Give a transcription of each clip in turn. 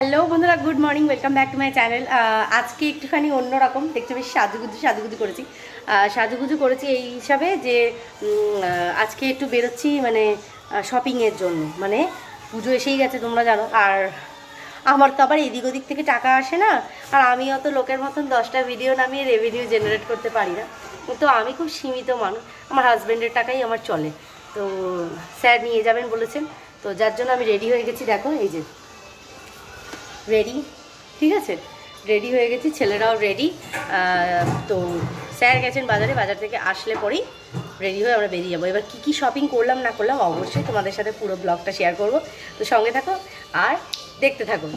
Hello বন্ধুরা, good morning, welcome back to my channel. আজকে একটুখানি অন্যরকম দেখতে বেশ সাজুগুজু করেছি। সাজুগুজু করেছি এই হিসাবে যে আজকে একটু বেরোচ্ছি মানে শপিংয়ের জন্য। মানে পুজো এসেই গেছে তোমরা জানো, আর আমার তো আবার এদিক ওদিক থেকে টাকা আসে না, আর আমি অত লোকের মতন 10টা ভিডিও নামিয়ে রেভিনিউ জেনারেট করতে পারি না। তো আমি খুব সীমিত মানুষ, আমার হাজব্যান্ডের টাকাই আমার চলে। তো স্যার নিয়ে যাবেন বলেছেন, তো যার জন্য আমি রেডি হয়ে গেছি। দেখো এই যে রেডি, ঠিক আছে, রেডি হয়ে গেছি, ছেলেরাও রেডি। তো স্যার গেছেন বাজারে, বাজার থেকে আসলে পরেই রেডি হয়ে আমরা বেরিয়ে যাবো। এবার কী কী শপিং করলাম না করলাম অবশ্যই তোমাদের সাথে পুরো ব্লগটা শেয়ার করব। তো সঙ্গে থাকো আর দেখতে থাকো।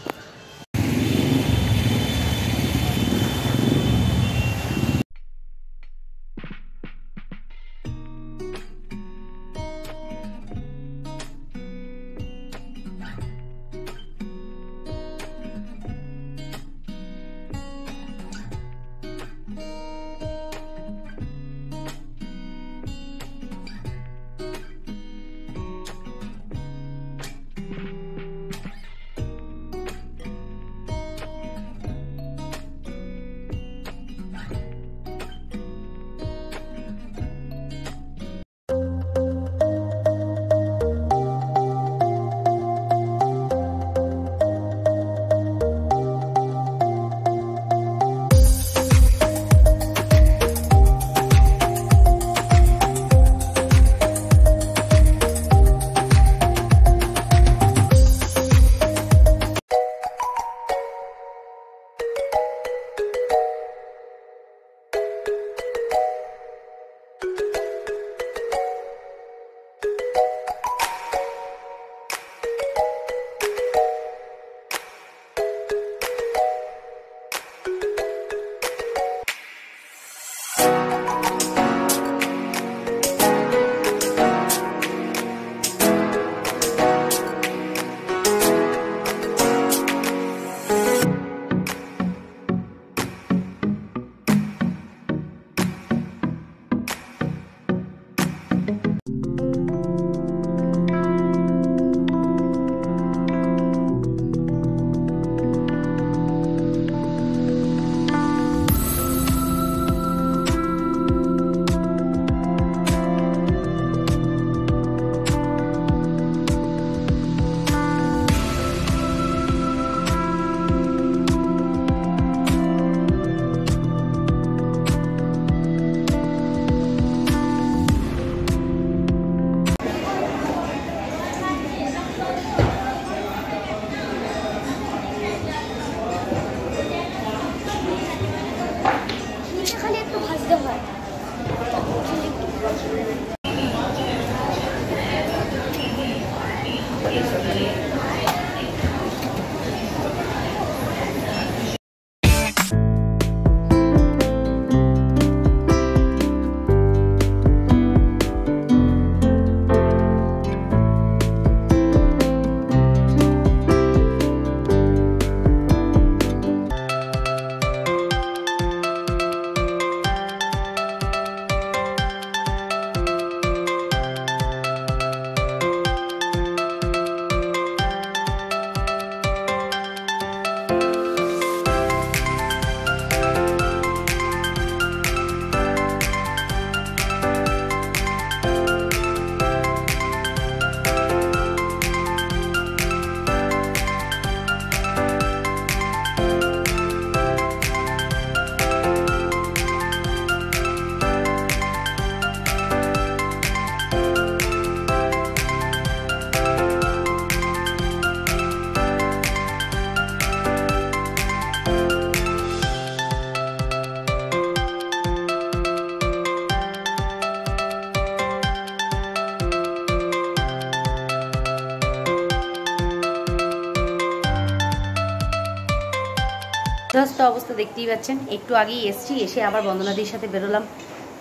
বিধ্বস্ত অবস্থা দেখতেই পাচ্ছেন। একটু আগেই এসছি, এসে আবার বন্দনাদির সাথে বেরোলাম।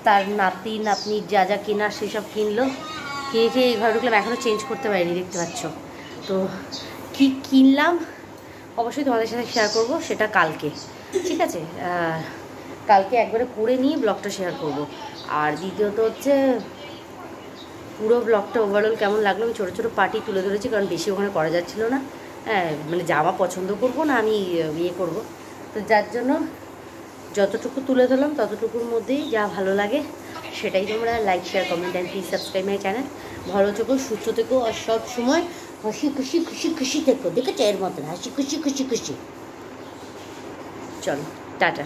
তার নাতি নাতনির যা যা কেনার সেসব কিনলো, কিনে খেয়ে এই ঘরে ঢুকলাম। এখনও চেঞ্জ করতে পারিনি, দেখতে পাচ্ছ। তো কি কিনলাম অবশ্যই তোমাদের সাথে শেয়ার করব, সেটা কালকে, ঠিক আছে। কালকে একবারে করে নিয়ে ব্লগটা শেয়ার করব। আর দ্বিতীয়ত হচ্ছে পুরো ব্লগটা ওভারঅল কেমন লাগলো, আমি ছোটো ছোটো পার্টি তুলে ধরেছি, কারণ বেশি ওখানে করা যাচ্ছিলো না। হ্যাঁ মানে জামা পছন্দ করব না আমি ইয়ে করব, তো যার জন্য যতটুকু তুলে ধরলাম ততটুকুর মধ্যেই যা ভালো লাগে সেটাই তোমরা like share comment and please subscribe my channel. ভালো থেকো, সুস্থ থেকো, আর সব সময় হাসি খুশি খুশি খুশি থেকো, দেখেছো এর মতন হাসি খুশি খুশি খুশি। চলো টাটা।